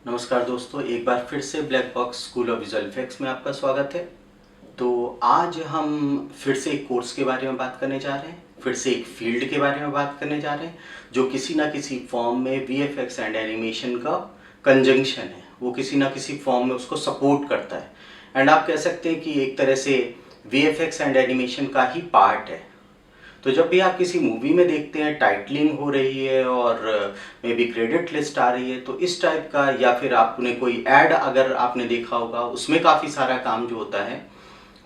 नमस्कार दोस्तों, एक बार फिर से black box school of visual effects में आपका स्वागत है। तो आज हम फिर से एक कोर्स के बारे में बात करने जा रहे हैं, फिर से एक फील्ड के बारे में बात करने जा रहे हैं जो किसी ना किसी फॉर्म में वीएफएक्स एंड एनिमेशन का कंजंक्शन है। वो किसी ना किसी फॉर्म में उसको सपोर्ट करता है एंड आप कह सकते हैं कि एक तरह से वीएफएक्स एंड एनिमेशन का ही पार्ट है। तो जब भी आप किसी मूवी में देखते हैं टाइटलिंग हो रही है और मे बी क्रेडिट लिस्ट आ रही है, तो इस टाइप का, या फिर आपने कोई ऐड अगर आपने देखा होगा, उसमें काफ़ी सारा काम जो होता है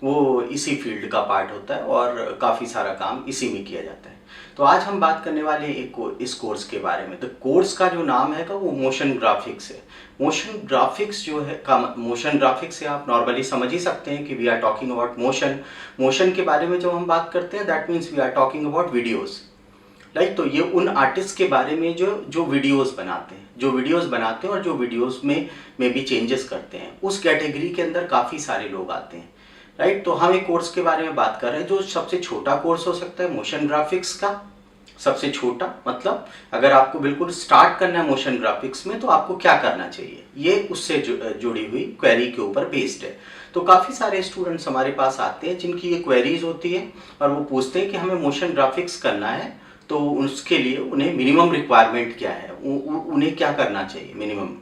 वो इसी फील्ड का पार्ट होता है और काफ़ी सारा काम इसी में किया जाता है। तो आज हम बात करने वाले हैं इस कोर्स के बारे में। तो कोर्स का जो नाम है वो मोशन ग्राफिक्स है। मोशन ग्राफिक्स जो है मोशन ग्राफिक्स से आप नॉर्मली समझ ही सकते हैं कि we are talking about motion. Motion के बारे में जब हम बात करते हैं that means we are talking about videos. Right, तो ये उन आर्टिस्ट के बारे में जो वीडियोस बनाते हैं, और जो वीडियोस में भी चेंजेस करते हैं, उस कैटेगरी के अंदर काफ़ी सारे लोग आते हैं। राइट, तो हम एक कोर्स के बारे में बात कर रहे हैं जो सबसे छोटा कोर्स हो सकता है मोशन ग्राफिक्स का। सबसे छोटा मतलब अगर आपको बिल्कुल स्टार्ट करना है मोशन ग्राफिक्स में तो आपको क्या करना चाहिए, ये उससे जुड़ी हुई क्वेरी के ऊपर बेस्ड है। तो काफ़ी सारे स्टूडेंट्स हमारे पास आते हैं जिनकी ये क्वेरीज होती है और वो पूछते हैं कि हमें मोशन ग्राफिक्स करना है, तो उसके लिए उन्हें मिनिमम रिक्वायरमेंट क्या है, उन्हें क्या करना चाहिए मिनिमम।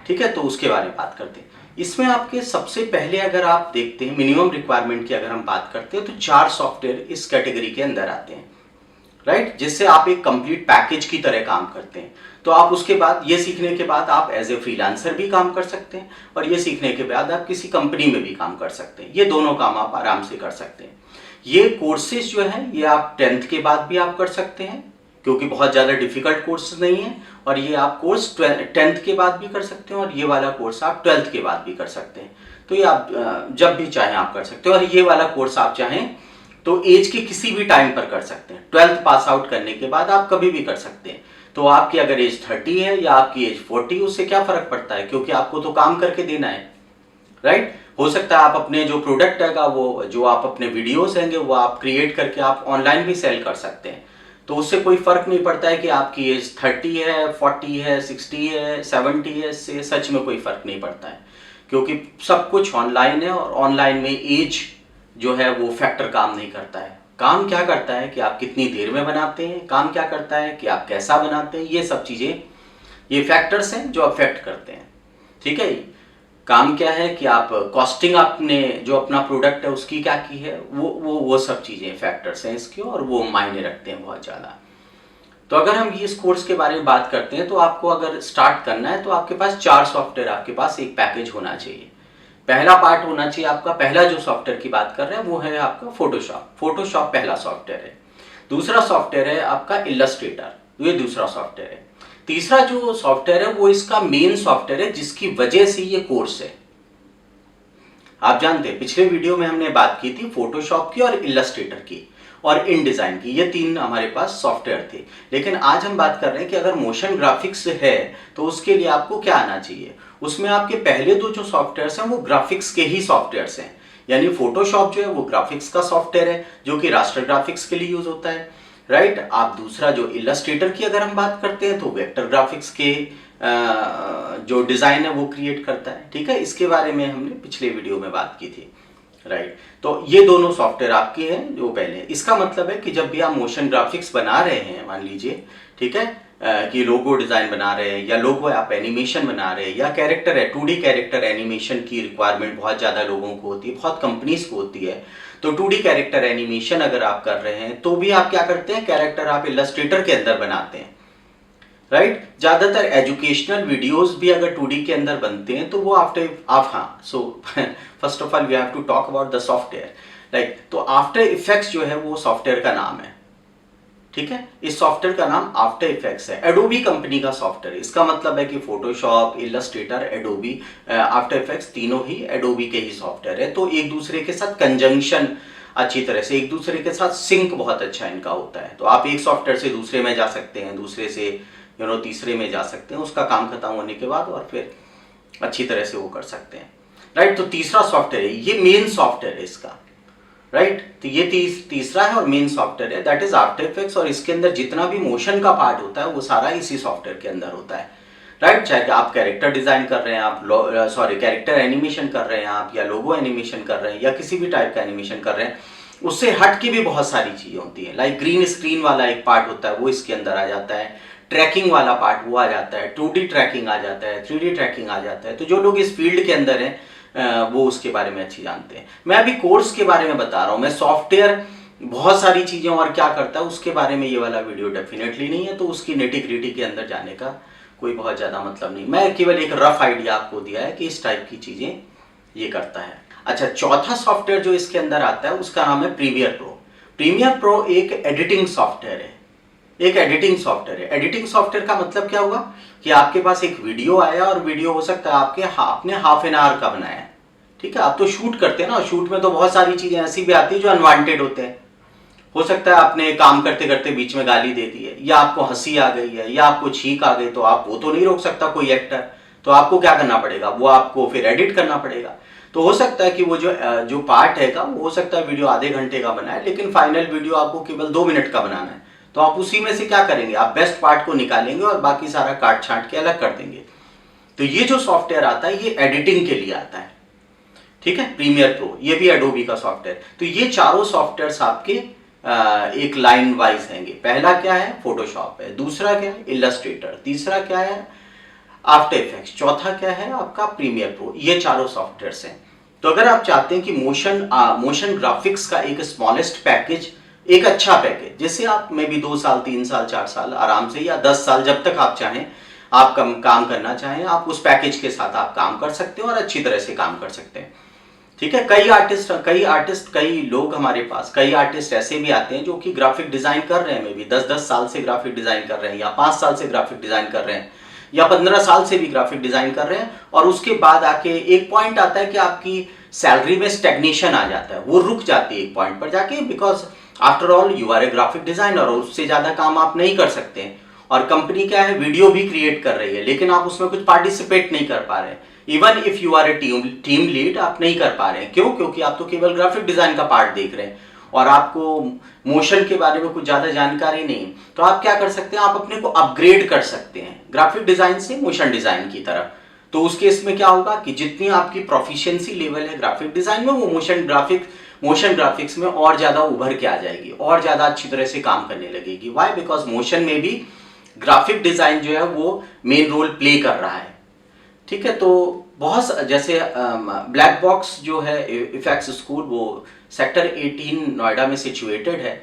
ठीक है, तो उसके बारे में बात करते हैं। इसमें आपके सबसे पहले अगर आप देखते हैं मिनिमम रिक्वायरमेंट की अगर हम बात करते हैं तो 4 सॉफ्टवेयर इस कैटेगरी के अंदर आते हैं। राइट, जिससे आप एक कंप्लीट पैकेज की तरह काम करते हैं। तो आप उसके बाद ये सीखने के बाद आप एज ए फ्रीलांसर भी काम कर सकते हैं और ये सीखने के बाद आप किसी कंपनी में भी काम कर सकते हैं। ये दोनों काम आप आराम से कर सकते हैं। ये कोर्सेज जो है ये आप 10th के बाद भी आप कर सकते हैं क्योंकि बहुत ज़्यादा डिफिकल्ट कोर्स नहीं है, और ये आप कोर्स 10th के बाद भी कर सकते हैं और ये वाला कोर्स आप 12th के बाद भी कर सकते हैं। तो ये आप जब भी चाहें आप कर सकते हैं, और ये वाला कोर्स आप चाहें तो एज के किसी भी टाइम पर कर सकते हैं। 12th पास आउट करने के बाद आप कभी भी कर सकते हैं। तो आपकी अगर एज 30 है या आपकी एज 40, उससे क्या फ़र्क पड़ता है, क्योंकि आपको तो काम करके देना है। राइट, हो सकता है आप अपने जो प्रोडक्ट है वो जो आप अपने वीडियोस हैंगे वो आप क्रिएट करके आप ऑनलाइन भी सेल कर सकते हैं। तो उससे कोई फ़र्क नहीं पड़ता है कि आपकी एज 30 है, 40 है, 60 है, 70 है, इससे सच में कोई फ़र्क नहीं पड़ता है क्योंकि सब कुछ ऑनलाइन है। और ऑनलाइन में एज जो है वो फैक्टर काम नहीं करता है। काम क्या करता है कि आप कितनी देर में बनाते हैं, काम क्या करता है कि आप कैसा बनाते हैं। ये सब चीज़ें, ये फैक्टर्स हैं जो अफेक्ट करते हैं। ठीक है, काम क्या है कि आप कॉस्टिंग आपने जो अपना प्रोडक्ट है उसकी क्या की है, वो सब चीज़ें फैक्टर्स हैं इसके, और वो मायने रखते हैं बहुत ज़्यादा। तो अगर हम इस कोर्स के बारे में बात करते हैं तो आपको अगर स्टार्ट करना है तो आपके पास 4 सॉफ्टवेयर, आपके पास एक पैकेज होना चाहिए। पहला पार्ट होना चाहिए आपका, पहला जो सॉफ्टवेयर की बात कर रहे हैं वो है आपका फोटोशॉप। फोटोशॉप पहला सॉफ्टवेयर है। दूसरा सॉफ्टवेयर है आपका इलस्ट्रेटर, ये दूसरा सॉफ्टवेयर है। तीसरा जो सॉफ्टवेयर है वो इसका मेन सॉफ्टवेयर है जिसकी वजह से ये कोर्स है। आप जानते हैं पिछले वीडियो में हमने बात की थी फोटोशॉप की और इलस्ट्रेटर की और इन डिजाइन की, ये 3 हमारे पास सॉफ्टवेयर थे। लेकिन आज हम बात कर रहे हैं कि अगर मोशन ग्राफिक्स है तो उसके लिए आपको क्या आना चाहिए। उसमें आपके पहले 2 जो सॉफ्टवेयर्स हैं वो ग्राफिक्स के ही सॉफ्टवेयर्स हैं। यानी फोटोशॉप जो है वो ग्राफिक्स का सॉफ्टवेयर है जो कि रास्टर ग्राफिक्स के लिए यूज होता है। राइट, आप दूसरा जो इलस्ट्रेटर की अगर हम बात करते हैं तो वेक्टर ग्राफिक्स के जो डिज़ाइन है वो क्रिएट करता है। ठीक है, इसके बारे में हमने पिछले वीडियो में बात की थी। राइट, तो ये दोनों सॉफ्टवेयर आपके हैं जो पहले। इसका मतलब है कि जब भी आप मोशन ग्राफिक्स बना रहे हैं, मान लीजिए, ठीक है, कि लोगो डिज़ाइन बना रहे हैं या लोगो आप एनिमेशन बना रहे हैं या कैरेक्टर है, 2D कैरेक्टर एनिमेशन की रिक्वायरमेंट बहुत ज़्यादा लोगों को होती है, बहुत कंपनीज को होती है। तो 2D कैरेक्टर एनिमेशन अगर आप कर रहे हैं तो भी आप क्या करते हैं, कैरेक्टर आप इलस्ट्रेटर के अंदर बनाते हैं। राइट, ज़्यादातर एजुकेशनल वीडियोस भी अगर 2D के अंदर बनते हैं तो वो आफ्टर आप हाँ so first of all we have to talk about the software. Right, तो आफ्टर इफेक्ट्स जो है वो सॉफ्टवेयर का नाम है। ठीक है, इस सॉफ्टवेयर का नाम आफ्टर इफेक्ट्स है। एडोबी कंपनी का सॉफ्टवेयर है। इसका मतलब है कि Photoshop, Illustrator, Adobe, after effects तीनों ही एडोबी के ही सॉफ्टवेयर है। तो एक दूसरे के साथ कंजंक्शन अच्छी तरह से, एक दूसरे के साथ सिंक बहुत अच्छा इनका होता है। तो आप एक सॉफ्टवेयर से दूसरे में जा सकते हैं, दूसरे से तीसरे में जा सकते हैं, उसका काम खत्म होने के बाद, और फिर अच्छी तरह से वो कर सकते हैं। राइट, तो तीसरा सॉफ्टवेयर है, ये मेन सॉफ्टवेयर है इसका। राइट, तो ये तीसरा है और मेन सॉफ्टवेयर है, दैट इज आफ्टर इफेक्ट्स। और इसके अंदर जितना भी मोशन का पार्ट होता है वो सारा इसी सॉफ्टवेयर के अंदर होता है। राइट। चाहे आप कैरेक्टर डिजाइन कर रहे हैं, आप कैरेक्टर एनिमेशन कर रहे हैं आप, या लोगो एनिमेशन कर रहे हैं, या किसी भी टाइप का एनिमेशन कर रहे हैं, उससे हट के भी बहुत सारी चीजें होती हैं। लाइक ग्रीन स्क्रीन वाला एक पार्ट होता है, वो इसके अंदर आ जाता है, ट्रैकिंग वाला पार्ट वो आ जाता है, 2D ट्रैकिंग आ जाता है, 3D ट्रैकिंग आ जाता है। तो जो लोग इस फील्ड के अंदर हैं वो उसके बारे में अच्छी जानते हैं। मैं अभी कोर्स के बारे में बता रहा हूँ, मैं सॉफ्टवेयर बहुत सारी चीजें और क्या करता है उसके बारे में ये वाला वीडियो डेफिनेटली नहीं है, तो उसकी नेटी-ग्रिटी के अंदर जाने का कोई बहुत ज्यादा मतलब नहीं। मैं केवल एक रफ आइडिया आपको दिया है कि इस टाइप की चीजें ये करता है। अच्छा, चौथा सॉफ्टवेयर जो इसके अंदर आता है उसका नाम है प्रीमियर प्रो। प्रीमियर प्रो एक एडिटिंग सॉफ्टवेयर है, एक एडिटिंग सॉफ्टवेयर है। एडिटिंग सॉफ्टवेयर का मतलब क्या हुआ कि आपके पास एक वीडियो आया, और वीडियो हो सकता है आपने हाफ एन आवर का बनाया है, ठीक है। आप तो शूट करते हैं ना, शूट में तो बहुत सारी चीजें ऐसी भी आती है जो अनवांटेड होते हैं। हो सकता है आपने काम करते करते बीच में गाली दे दी है, या आपको हंसी आ गई है, या आपको छींक आ गई, तो आप वो तो नहीं रोक सकता कोई एक्टर, तो आपको क्या करना पड़ेगा, वो आपको फिर एडिट करना पड़ेगा। तो हो सकता है कि वो जो पार्ट है वो हो सकता है वीडियो आधे घंटे का बना है, लेकिन फाइनल वीडियो आपको केवल 2 मिनट का बनाना है। तो आप उसी में से क्या करेंगे, आप बेस्ट पार्ट को निकालेंगे और बाकी सारा काट छांट के अलग कर देंगे। तो ये जो सॉफ्टवेयर आता है ये एडिटिंग के लिए आता है, ठीक है। प्रीमियर प्रो ये भी एडोबी का सॉफ्टवेयर। तो ये चारों सॉफ्टवेयर आपके एक लाइन वाइज हैंगे। पहला क्या है, फोटोशॉप है। दूसरा क्या है, इलस्ट्रेटर। तीसरा क्या है, आफ्टर इफेक्ट्स। चौथा क्या है आपका, प्रीमियर प्रो। ये चारों सॉफ्टवेयर्स हैं। तो अगर आप चाहते हैं कि मोशन ग्राफिक्स का एक स्मॉलेस्ट पैकेज, एक अच्छा पैकेज, जिससे आप में भी 2 साल 3 साल 4 साल आराम से, या 10 साल जब तक आप चाहें, आप काम करना चाहें, आप उस पैकेज के साथ आप काम कर सकते हो और अच्छी तरह से काम कर सकते हैं, ठीक है। कई लोग हमारे पास, कई आर्टिस्ट ऐसे भी आते हैं जो कि ग्राफिक डिजाइन कर रहे हैं, मे भी 10-10 साल से ग्राफिक डिजाइन कर रहे हैं, या 5 साल से ग्राफिक डिजाइन कर रहे हैं, या 15 साल से भी ग्राफिक डिजाइन कर रहे हैं, और उसके बाद आके एक पॉइंट आता है कि आपकी सैलरी में स्टैग्नेशन आ जाता है, वो रुक जाती है एक पॉइंट पर जाके, because after all you are a graphic designer, और उससे ज्यादा काम आप नहीं कर सकते। और कंपनी क्या है, वीडियो भी क्रिएट कर रही है, लेकिन आप उसमें कुछ पार्टिसिपेट नहीं कर पा रहे हैं। Even if you are a team lead, आप नहीं कर पा रहे हैं। क्यों? क्योंकि आप तो केवल ग्राफिक डिजाइन का पार्ट देख रहे हैं और आपको मोशन के बारे में कुछ ज्यादा जानकारी नहीं। तो आप क्या कर सकते हैं, आप अपने को अपग्रेड कर सकते हैं ग्राफिक डिजाइन से मोशन डिजाइन की तरफ। तो उस केस में क्या होगा कि जितनी आपकी प्रोफिशिएंसी लेवल है ग्राफिक डिजाइन में, वो मोशन ग्राफिक्स में और ज्यादा उभर के आ जाएगी, और ज्यादा अच्छी तरह से काम करने लगेगी। वाई? बिकॉज मोशन में भी ग्राफिक डिजाइन जो है वो मेन रोल प्ले कर रहा है, ठीक है। तो बहुत जैसे ब्लैक बॉक्स जो है इफेक्ट्स स्कूल, वो सेक्टर 18 नोएडा में सिचुएटेड है।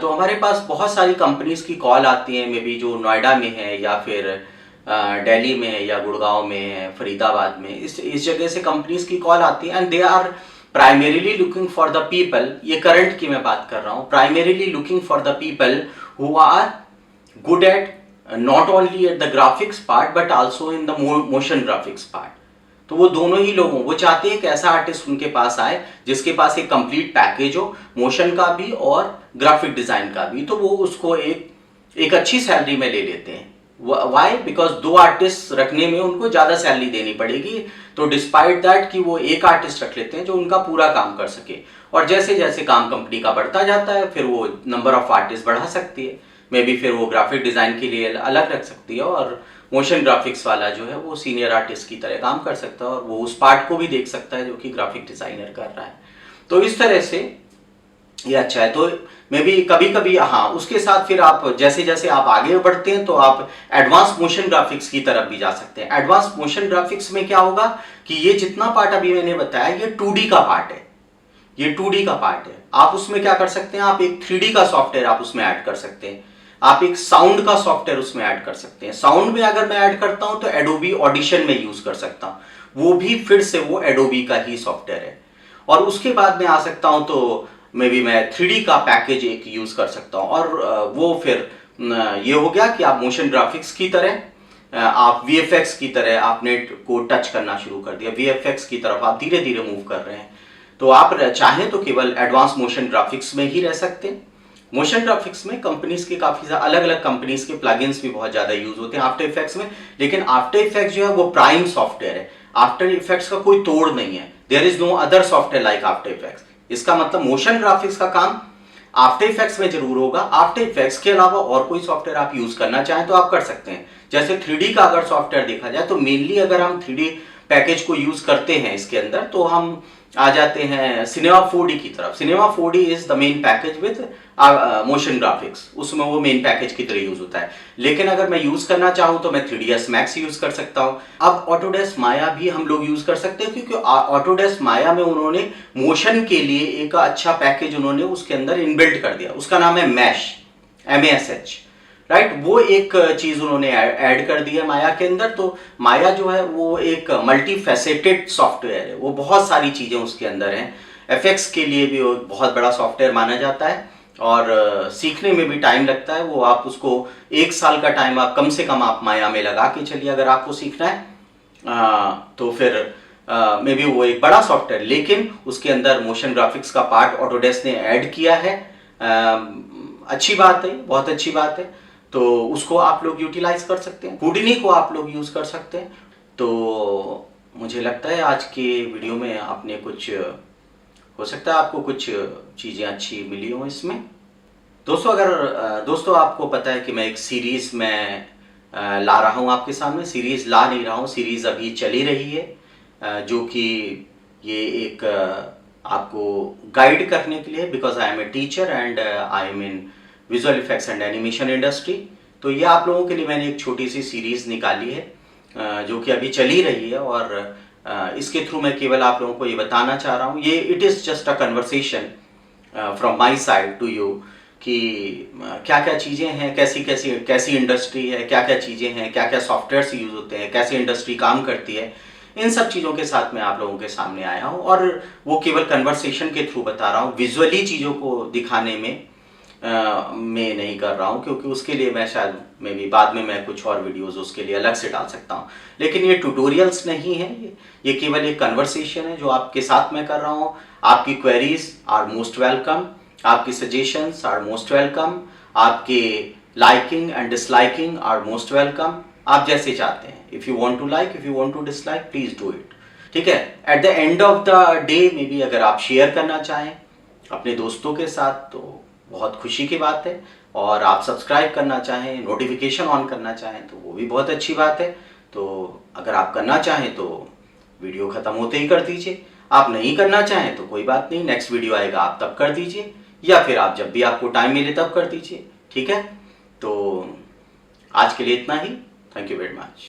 तो हमारे पास बहुत सारी कंपनीज की कॉल आती हैं, मे बी जो नोएडा में है, या फिर दिल्ली में है, या गुड़गांव में है, फरीदाबाद में, इस जगह से कंपनीज की कॉल आती है, and they are primarily looking for the people, ये करंट की मैं बात कर रहा हूँ, primarily looking for the people who are good at not only at the graphics part but also in the motion graphics part। तो वो दोनों ही लोगों, वो चाहते हैं कि ऐसा आर्टिस्ट उनके पास आए जिसके पास एक कंप्लीट पैकेज हो, मोशन का भी और ग्राफिक डिजाइन का भी। तो वो उसको एक अच्छी सैलरी में ले लेते हैं। वाई? बिकॉज 2 आर्टिस्ट रखने में उनको ज्यादा सैलरी देनी पड़ेगी, तो डिस्पाइट दैट कि वो एक आर्टिस्ट रख लेते हैं जो उनका पूरा काम कर सके। और जैसे जैसे काम कंपनी का बढ़ता जाता है, फिर वो नंबर ऑफ आर्टिस्ट बढ़ा सकती है, मे बी फिर वो ग्राफिक डिजाइन के लिए अलग रख सकती है, और मोशन ग्राफिक्स वाला जो है वो सीनियर आर्टिस्ट की तरह काम कर सकता है, और वो उस पार्ट को भी देख सकता है जो कि ग्राफिक डिजाइनर कर रहा है। तो इस तरह से ये अच्छा है। तो मे बी कभी कभी, हाँ, उसके साथ फिर आप जैसे जैसे आप आगे बढ़ते हैं तो आप एडवांस मोशन ग्राफिक्स की तरफ भी जा सकते हैं। एडवांस मोशन ग्राफिक्स में क्या होगा कि ये जितना पार्ट अभी मैंने बताया, ये 2D का पार्ट है, ये 2D का पार्ट है। आप उसमें क्या कर सकते हैं, आप एक 3D का सॉफ्टवेयर आप उसमें ऐड कर सकते हैं, आप एक साउंड का सॉफ्टवेयर उसमें ऐड कर सकते हैं। साउंड में अगर मैं ऐड करता हूं तो एडोबी ऑडिशन में यूज कर सकता हूं, वो भी फिर से वो एडोबी का ही सॉफ्टवेयर है। और उसके बाद मैं आ सकता हूं तो मे बी मैं 3D का पैकेज एक यूज कर सकता हूं, और वो फिर ये हो गया कि आप मोशन ग्राफिक्स की तरह, आप VFX की तरह आपने को टच करना शुरू कर दिया, VFX की तरफ आप धीरे धीरे मूव कर रहे हैं। तो आप चाहें तो केवल एडवांस मोशन ग्राफिक्स में ही रह सकते हैं। मोशन ग्राफिक्स में कंपनीज के काफी अलग अलग कंपनीज के प्लगइन्स भी बहुत ज्यादा यूज होते हैं आफ्टर इफेक्ट्स में, लेकिन आफ्टर इफेक्ट्स जो है वो प्राइम सॉफ्टवेयर है। आफ्टर इफेक्ट्स का कोई तोड़ नहीं है, there is no other software like After Effects. इसका मतलब मोशन ग्राफिक्स का काम आफ्टर इफेक्ट्स में जरूर होगा, आफ्टर इफेक्ट्स के अलावा और कोई सॉफ्टवेयर आप यूज करना चाहें तो आप कर सकते हैं। जैसे 3D का अगर सॉफ्टवेयर देखा जाए तो मेनली अगर हम 3D पैकेज को यूज करते हैं इसके अंदर तो हम आ जाते हैं सिनेमा 4D की तरफ। Cinema 4D is the main package with motion graphics, उसमें वो मेन पैकेज की तरह यूज होता है। लेकिन अगर मैं यूज करना चाहूँ तो मैं 3ds Max यूज कर सकता हूँ। अब ऑटोडेस्क माया भी हम लोग यूज कर सकते हैं, क्योंकि ऑटोडेस्क माया में उन्होंने मोशन के लिए एक अच्छा पैकेज उन्होंने उसके अंदर इनबिल्ट कर दिया, उसका नाम है मैश, MASH, राइट। वो एक चीज उन्होंने ऐड कर दी है माया के अंदर। तो माया जो है वो एक मल्टी फैसेटेड सॉफ्टवेयर है, वो बहुत सारी चीजें उसके अंदर हैं। एफएक्स के लिए भी वो बहुत बड़ा सॉफ्टवेयर माना जाता है और सीखने में भी टाइम लगता है। वो आप उसको 1 साल का टाइम आप कम से कम आप माया में लगा के चलिए अगर आपको सीखना है। तो फिर मे बी वो एक बड़ा सॉफ्टवेयर, लेकिन उसके अंदर मोशन ग्राफिक्स का पार्ट ऑटोडेस्क ने ऐड किया है। अच्छी बात है, बहुत अच्छी बात है। तो उसको आप लोग यूटिलाइज कर सकते हैं, हुडिनी को आप लोग यूज कर सकते हैं। तो मुझे लगता है आज के वीडियो में आपने कुछ, हो सकता है आपको कुछ चीज़ें अच्छी मिली हो इसमें। दोस्तों अगर दोस्तों आपको पता है कि मैं एक सीरीज़ में ला रहा हूँ आपके सामने, सीरीज़ ला नहीं रहा हूँ, सीरीज़ अभी चली रही है जो कि ये एक आपको गाइड करने के लिए, because I am a teacher and I am in visual effects and animation industry. तो ये आप लोगों के लिए मैंने एक छोटी सी सीरीज़ निकाली है जो कि अभी चली रही है और इसके थ्रू मैं केवल आप लोगों को ये बताना चाह रहा हूँ, ये it is just a conversation from my side to you कि क्या क्या चीज़ें हैं, कैसी इंडस्ट्री है, क्या क्या चीज़ें हैं, क्या क्या सॉफ्टवेयर्स यूज़ होते हैं, कैसे इंडस्ट्री काम करती है। इन सब चीज़ों के साथ मैं आप लोगों के सामने आया हूँ और वो केवल कन्वर्सेशन के थ्रू बता रहा हूँ, विजुअली चीज़ों को दिखाने में मैं नहीं कर रहा हूँ, क्योंकि उसके लिए मैं शायद मे भी बाद में मैं कुछ और वीडियोस उसके लिए अलग से डाल सकता हूँ। लेकिन ये ट्यूटोरियल्स नहीं है, ये केवल एक कन्वर्सेशन है जो आपके साथ मैं कर रहा हूँ। आपकी क्वेरीज आर मोस्ट वेलकम, आपकी सजेशंस आर मोस्ट वेलकम, आपके liking and disliking are most welcome. आप जैसे चाहते हैं, if you want to like, if you want to dislike, please do it, ठीक है। At the end of the day maybe बी अगर आप शेयर करना चाहें अपने दोस्तों के साथ तो बहुत खुशी की बात है, और आप सब्सक्राइब करना चाहें, नोटिफिकेशन ऑन करना चाहें तो वो भी बहुत अच्छी बात है। तो अगर आप करना चाहें तो वीडियो ख़त्म होते ही कर दीजिए, आप नहीं करना चाहें तो कोई बात नहीं, नेक्स्ट वीडियो आएगा आप तब कर दीजिए, या फिर आप जब भी आपको टाइम मिले तब कर दीजिए, ठीक है। तो आज के लिए इतना ही, थैंक यू वेरी मच।